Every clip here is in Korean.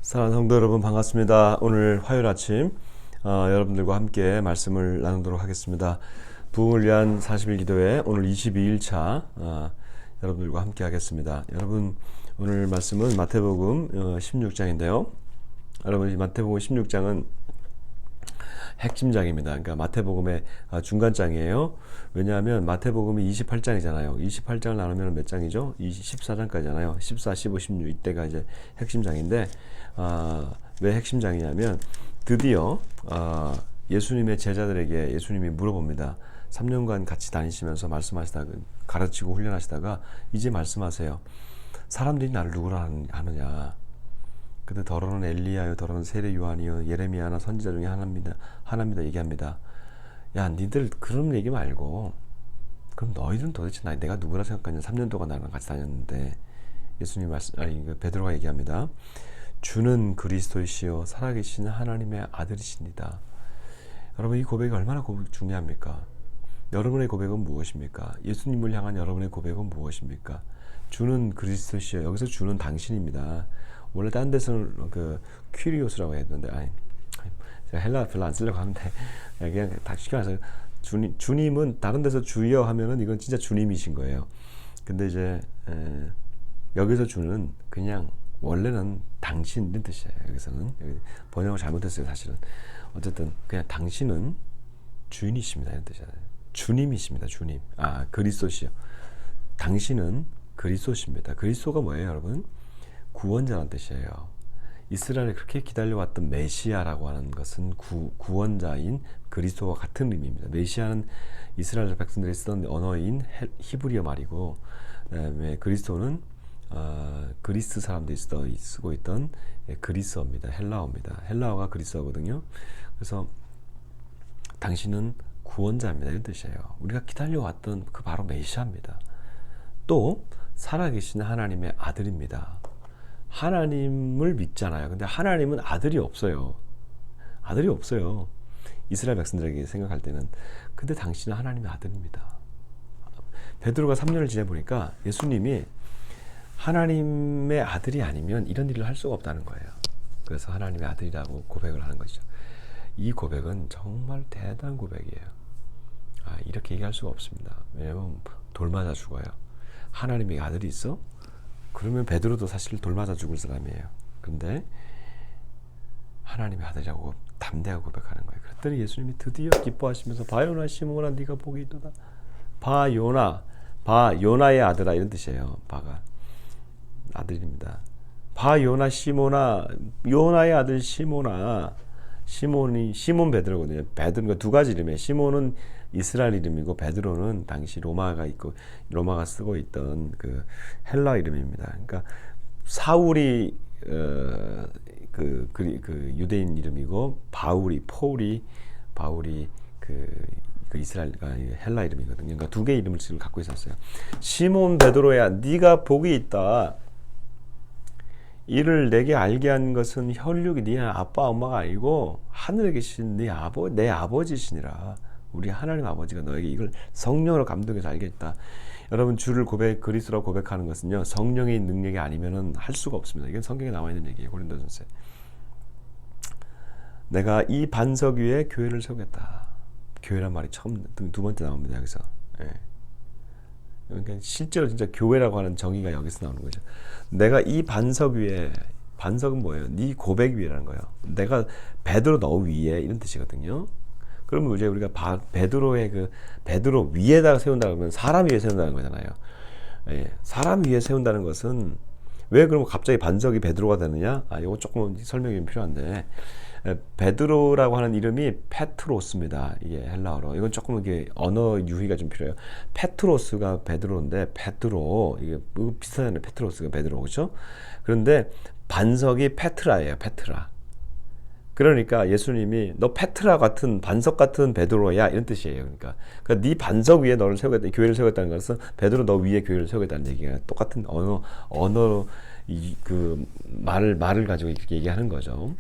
사랑하는 성도 여러분 반갑습니다. 오늘 화요일 아침 여러분들과 함께 말씀을 나누도록 하겠습니다. 부흥을 위한 40일 기도회 오늘 22일차 여러분들과 함께 하겠습니다. 여러분 오늘 말씀은 마태복음 16장인데요. 여러분 이 마태복음 16장은 핵심장입니다. 그러니까 마태복음의 중간장이에요. 왜냐하면 마태복음이 28장이잖아요. 28장을 나누면 몇 장이죠? 14장까지잖아요. 14, 15, 16 이때가 이제 핵심장인데 왜 핵심장이냐면 드디어 예수님의 제자들에게 예수님이 물어봅니다. 3년간 같이 다니시면서 말씀하시다가 가르치고 훈련하시다가 이제 말씀하세요. 사람들이 나를 누구라 하느냐? 근데 더러는 엘리야요, 더러는 세례 요한이요, 예레미야나 선지자 중에 하나입니다 얘기합니다. 야, 니들 그런 얘기 말고 그럼 너희들은 도대체 내가 누구라 생각하냐? 3년 동안 나랑 같이 다녔는데 베드로가 얘기합니다. 주는 그리스도이시요 살아계신 하나님의 아들이십니다. 여러분 이 고백이 얼마나 중요합니까? 여러분의 고백은 무엇입니까? 예수님을 향한 여러분의 고백은 무엇입니까? 주는 그리스도시요. 여기서 주는 당신입니다. 원래 다른 데서는 퀴리오스라고 했는데 제가 헬라 별로 안 쓰려고 하는데 그냥 다 쉽게 말해서 주님은 다른 데서 주여 하면은 이건 진짜 주님이신 거예요. 근데 이제 여기서 주는 그냥 원래는 당신 이런 뜻이에요. 여기서는 번역을 잘못했어요. 사실은 어쨌든 그냥 당신은 주인이십니다 이런 뜻이에요. 주님이십니다. 주님. 그리스도시요. 당신은 그리스도십니다. 그리스도가 뭐예요, 여러분? 구원자라는 뜻이에요. 이스라엘이 그렇게 기다려왔던 메시아라고 하는 것은 구원자인 그리스도와 같은 의미입니다. 메시아는 이스라엘 백성들이 쓰던 언어인 히브리어 말이고, 그다음에 그리스도는 그리스 사람들이 쓰고 있던 그리스어입니다. 헬라어입니다. 헬라어가 그리스어거든요. 그래서 당신은 구원자입니다. 이런 뜻이에요. 우리가 기다려왔던 그 바로 메시아입니다. 또 살아계신 하나님의 아들입니다. 하나님을 믿잖아요. 근데 하나님은 아들이 없어요. 아들이 없어요. 이스라엘 백성들에게 생각할 때는. 근데 당신은 하나님의 아들입니다. 베드로가 3년을 지내보니까 예수님이 하나님의 아들이 아니면 이런 일을 할 수가 없다는 거예요. 그래서 하나님의 아들이라고 고백을 하는 것이죠. 이 고백은 정말 대단한 고백이에요. 이렇게 얘기할 수가 없습니다. 왜냐하면 돌 맞아 죽어요. 하나님의 아들이 있어? 그러면 베드로도 사실 돌 맞아 죽을 사람이에요. 그런데 하나님의 아들이라고 담대하게 고백하는 거예요. 그랬더니 예수님이 드디어 기뻐하시면서 바요나 시몬아 네가 복이 있도다. 바요나의 아들아 이런 뜻이에요. 바가 아들입니다. 바요나 시몬아 요나의 아들 시몬아. 시몬 베드로거든요. 베드로가 두 가지 이름이에요. 시몬은 이스라엘 이름이고 베드로는 당시 로마가 쓰고 있던 그 헬라 이름입니다. 그러니까 사울이 그 유대인 이름이고 바울이 그 이스라엘 헬라 이름이거든요. 그러니까 두 개의 이름을 지금 갖고 있었어요. 시몬 베드로야, 네가 복이 있다. 이를 내게 알게 한 것은 혈육이 네 아빠 엄마가 아니고 하늘에 계신 내 아버지시니라. 우리 하나님 아버지가 너에게 이걸 성령으로 감동해서 알게 했다. 여러분 주를 그리스도라고 고백하는 것은요 성령의 능력이 아니면은 할 수가 없습니다. 이건 성경에 나와 있는 얘기예요. 고린도전서에 내가 이 반석 위에 교회를 세우겠다. 교회란 말이 두 번째 나옵니다. 여기서. 그러니까 실제로 진짜 교회라고 하는 정의가 여기서 나오는 거죠. 내가 이 반석 위에, 반석은 뭐예요? 네 고백 위에라는 거예요. 내가 베드로 너 위에 이런 뜻이거든요. 그러면 이제 우리가 베드로 위에다가 세운다고 하면 사람 위에 세운다는 거잖아요. 사람 위에 세운다는 것은 왜 그러면 갑자기 반석이 베드로가 되느냐? 이거 조금 설명이 좀 필요한데 베드로라고 하는 이름이 페트로스입니다. 이게 헬라어로. 이건 조금 이게 언어 유희가 좀 필요해요. 페트로스가 베드로인데 베드로 이게 비슷하잖아요. 페트로스가 베드로 그렇죠? 그런데 반석이 페트라예요. 페트라. 그러니까 예수님이 너 페트라 같은 반석 같은 베드로야 이런 뜻이에요. 그러니까 네 반석 위에 너를 세우겠다, 교회를 세우겠다는 것은 베드로 너 위에 교회를 세우겠다는 얘기가 똑같은 언어 그 말을 가지고 이렇게 얘기하는 거죠.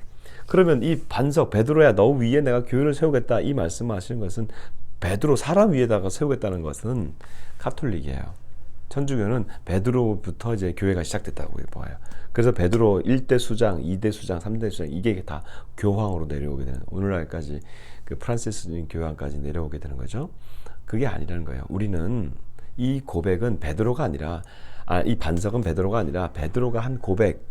그러면 이 반석 베드로야 너 위에 내가 교회를 세우겠다 이 말씀하시는 것은 베드로 사람 위에다가 세우겠다는 것은 카톨릭이에요. 천주교는 베드로부터 이제 교회가 시작됐다고 봐요. 그래서 베드로 1대 수장, 2대 수장, 3대 수장 이게 다 교황으로 내려오게 되는, 오늘날까지 그 프란시스인 교황까지 내려오게 되는 거죠. 그게 아니라는 거예요. 우리는 이 고백은 베드로가 아니라, 이 반석은 베드로가 아니라 베드로가 한 고백,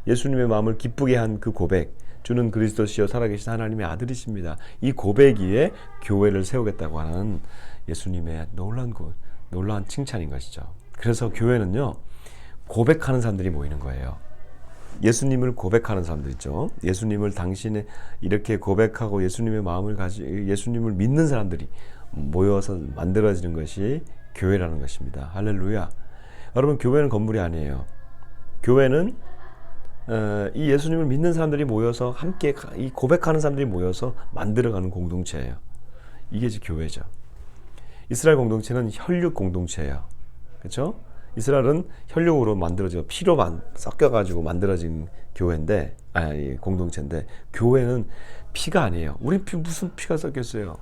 예수님의 마음을 기쁘게 한 그 고백, 주는 그리스도시요 살아계신 하나님의 아들이십니다. 이 고백 위에 교회를 세우겠다고 하는 예수님의 놀라운 칭찬인 것이죠. 그래서 교회는요, 고백하는 사람들이 모이는 거예요. 예수님을 고백하는 사람들 있죠. 예수님을 당신의 이렇게 고백하고 예수님의 마음을 가지고 예수님을 믿는 사람들이 모여서 만들어지는 것이 교회라는 것입니다. 할렐루야. 여러분, 교회는 건물이 아니에요. 교회는 이 예수님을 믿는 사람들이 모여서 함께, 이 고백하는 사람들이 모여서 만들어가는 공동체예요. 이게 이제 교회죠. 이스라엘 공동체는 혈육 공동체예요. 그렇죠? 이스라엘은 혈육으로 만들어져 피로 섞여가지고 만들어진 교회인데, 공동체인데, 교회는 피가 아니에요. 우리 무슨 피가 섞였어요?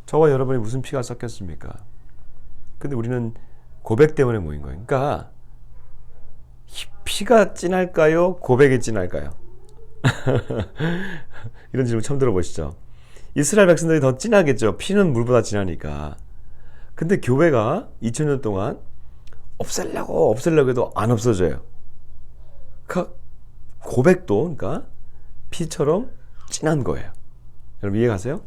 저와 여러분이 무슨 피가 섞였습니까? 근데 우리는 고백 때문에 모인 거예요. 그러니까 피가 진할까요? 고백이 진할까요? 이런 질문 처음 들어보시죠? 이스라엘 백성들이 더 진하겠죠. 피는 물보다 진하니까. 근데 교회가 2000년 동안 없애려고 해도 안 없어져요. 그러니까 고백도, 그러니까 피처럼 진한 거예요. 여러분 이해가세요?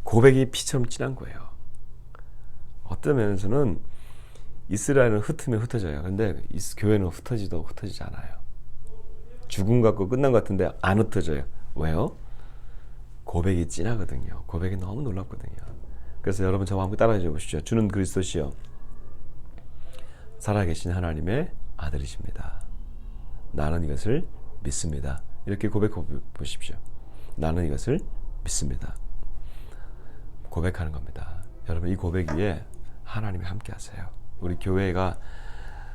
고백이 피처럼 진한 거예요. 어떤 면에서는 이스라엘은 흩으면 흩어져요. 근데 교회는 흩어지지 않아요. 죽음 같고 끝난 것 같은데 안 흩어져요. 왜요? 고백이 진하거든요. 고백이 너무 놀랍거든요. 그래서 여러분 저와 함께 따라해 보시죠. 주는 그리스도시요 살아계신 하나님의 아들이십니다. 나는 이것을 믿습니다. 이렇게 고백해 보십시오. 나는 이것을 믿습니다. 고백하는 겁니다. 여러분 이 고백 위에 하나님이 함께 하세요. 우리 교회가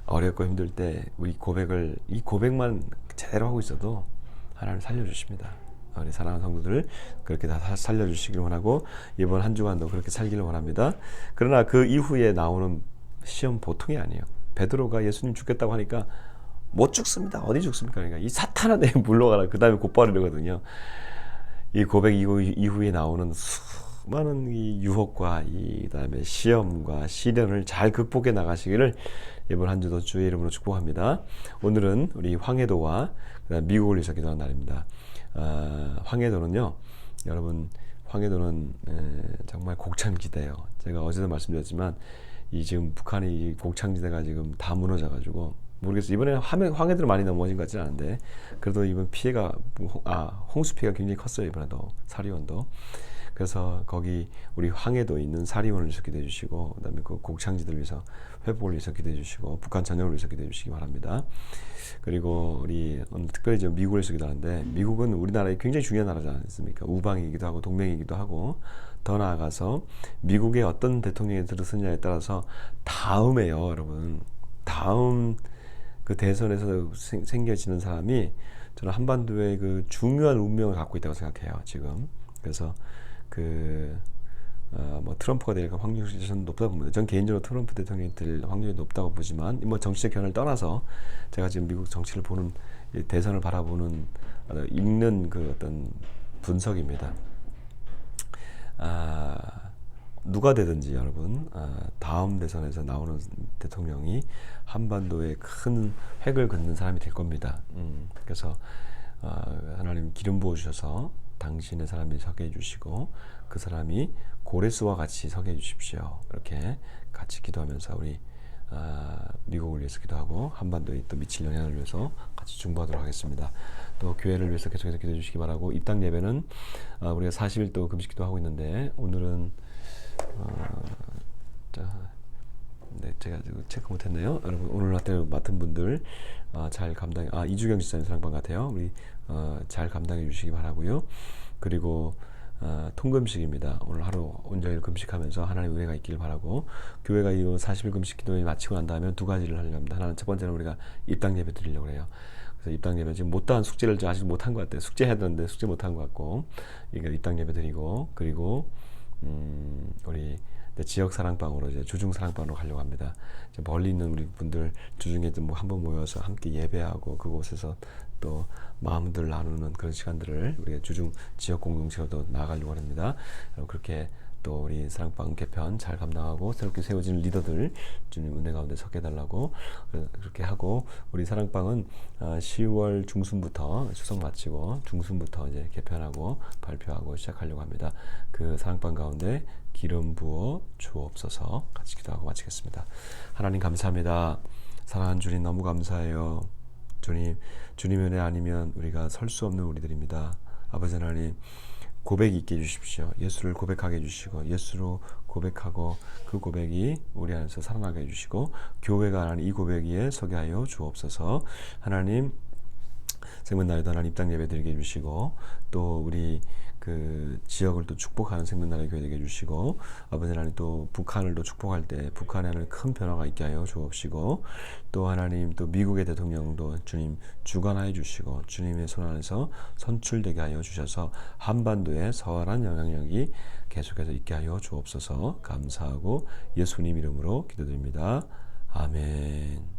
어렵고 힘들 때 이 고백만 제대로 하고 있어도 하나님 살려주십니다. 우리 사랑하는 성도들 그렇게 다 살려주시길 원하고 이번 한 주간도 그렇게 살기를 원합니다. 그러나 그 이후에 나오는 시험 보통이 아니에요. 베드로가 예수님 죽겠다고 하니까 못 죽습니다. 어디 죽습니까? 그러니까 이 사탄아 내 물러가라. 그 다음에 곧바로 이러거든요. 이 고백 이후에 나오는 수많은 이 유혹과 이 다음에 시험과 시련을 잘 극복해 나가시기를 이번 한 주도 주의 이름으로 축복합니다. 오늘은 우리 황해도와 그다음 미국을 위해서 기도하는 날입니다. 황해도는요, 여러분 황해도는 정말 곡창지대예요. 제가 어제도 말씀드렸지만 이 지금 북한이 이 곡창지대가 지금 다 무너져가지고 모르겠어요. 이번에 황해도로 많이 넘어진 것 같지는 않은데 그래도 이번 피해가 홍수 피해가 굉장히 컸어요. 이번에도 사리원도. 그래서 거기 우리 황해도에 있는 사리원을 위해서 기도해 주시고 그다음에 그 곡창지들을 위해서 회복을 위해서 기도해 주시고 북한 전역을 위해서 기도해 주시기 바랍니다. 그리고 우리 오늘 특별히 지금 미국을 위해서 기도하는데 미국은 우리나라의 굉장히 중요한 나라지 않습니까? 우방이기도 하고 동맹이기도 하고 더 나아가서 미국의 어떤 대통령이 들어서냐에 따라서 다음에요, 여러분. 다음 그 대선에서 생겨지는 사람이 저는 한반도의 그 중요한 운명을 갖고 있다고 생각해요, 지금. 그래서 뭐 트럼프가 될 확률이 저는 높다고 봅니다. 전 개인적으로 트럼프 대통령이 될 확률이 높다고 보지만 뭐 정치적 견해를 떠나서 제가 지금 미국 정치를 보는 대선을 바라보는 읽는 그 어떤 분석입니다. 누가 되든지 여러분 다음 대선에서 나오는 대통령이 한반도에 큰 획을 긋는 사람이 될 겁니다. 그래서 하나님 기름 부어 주셔서 당신의 사람이 서게 해주시고 그 사람이 고레스와 같이 서게 해주십시오. 이렇게 같이 기도하면서 우리 미국을 위해서 기도하고 한반도에 또 미칠 영향을 위해서 같이 중보하도록 하겠습니다. 또 교회를 위해서 계속해서 기도해 주시기 바라고 입당 예배는 우리가 40일 또 금식 기도하고 있는데 오늘은 제가 체크 못했네요. 여러분 오늘 맡은 분들 잘 감당. 이주경 지사님 사랑방 같아요. 우리 잘 감당해 주시기 바라고요. 그리고 통금식입니다. 오늘 하루 온전히 금식하면서 하나님의 은혜가 있기를 바라고 교회가 이 40일 금식 기도를 마치고 난 다음에 두 가지를 하려고 합니다. 하나는 첫 번째는 우리가 입당 예배 드리려고 해요. 그래서 입당 예배 지금 못한 숙제를 아직 못한 것 같아요. 숙제해야 되는데 숙제 못한 것 같고 이거 입당 예배 드리고 그리고 우리 지역 사랑방으로 이제 주중 사랑방으로 가려고 합니다. 이제 멀리 있는 우리 분들 주중에 뭐 한번 모여서 함께 예배하고 그곳에서 또 마음들 나누는 그런 시간들을 우리가 주중 지역 공동체로도 나아가려고 합니다. 그렇게 또 우리 사랑방 개편 잘 감당하고 새롭게 세워지는 리더들 주님 은혜 가운데 서게 해달라고 그렇게 하고, 우리 사랑방은 10월 중순부터 추석 마치고 중순부터 이제 개편하고 발표하고 시작하려고 합니다. 그 사랑방 가운데 기름 부어 주옵소서. 같이 기도하고 마치겠습니다. 하나님 감사합니다. 사랑하는 주님 너무 감사해요. 주님 은혜 아니면 우리가 설 수 없는 우리들입니다. 아버지 하나님, 고백이 있게 해주십시오. 예수를 고백하게 해주시고 예수로 고백하고 그 고백이 우리 안에서 살아나게 해주시고 교회가 하나님 이 고백 위에 서게 하여 주옵소서. 하나님, 생명나라도 하나님 입당 예배 드리게 해주시고 또 우리 그 지역을 또 축복하는 생명나라 교회 되게 해주시고, 아버지 하나님 또 북한을 또 축복할 때 북한에 하나님 큰 변화가 있게 하여 주옵시고, 또 하나님 또 미국의 대통령도 주님 주관하여 주시고 주님의 손 안에서 선출되게 하여 주셔서 한반도에 서활한 영향력이 계속해서 있게 하여 주옵소서. 감사하고 예수님 이름으로 기도드립니다. 아멘.